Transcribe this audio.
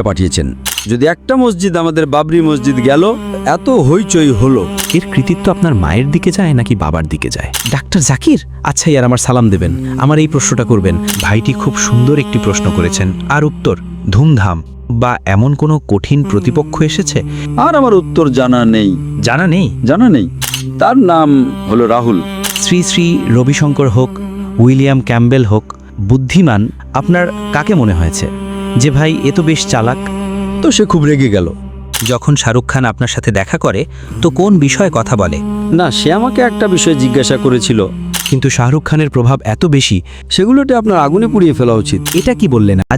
পাঠিয়েছেন। যদি একটা মসজিদ আমাদের বাবরি মসজিদ গেল, এত হইচই হলো। এর কৃতিত্ব আপনার মায়ের দিকে যায় নাকি বাবার দিকে যায়? ডাক্তার জাকির, আচ্ছা ইয়ার আমার সালাম দেবেন, আমার এই প্রশ্নটা করবেন। ভাইটি খুব সুন্দর একটি প্রশ্ন করেছেন, আর উত্তর ধুমধাম। বা এমন কোনো কঠিন প্রতিপক্ষ এসেছে? আর আমার উত্তর জানা নেই। জানা নেই? জানা নেই। তার নাম হলো রাহুল। শ্রী শ্রী রবিশঙ্কর হোক, উইলিয়াম ক্যাম্বেল হোক, বুদ্ধিমান আপনার কাকে মনে হয়েছে? যে ভাই এ তো বেশ চালাক। তো সে খুব রেগে গেল। যখন শাহরুখ খান আপনার সাথে দেখা করে তো কোন বিষয়ে কথা বলে? না, সে আমাকে একটা বিষয় জিজ্ঞাসা করেছিল। কিন্তু শাহরুখ খানের প্রভাব এত বেশি, সেগুলোতে আপনার আগুনে পুড়িয়ে ফেলা উচিত। এটা কি বললেন? আজ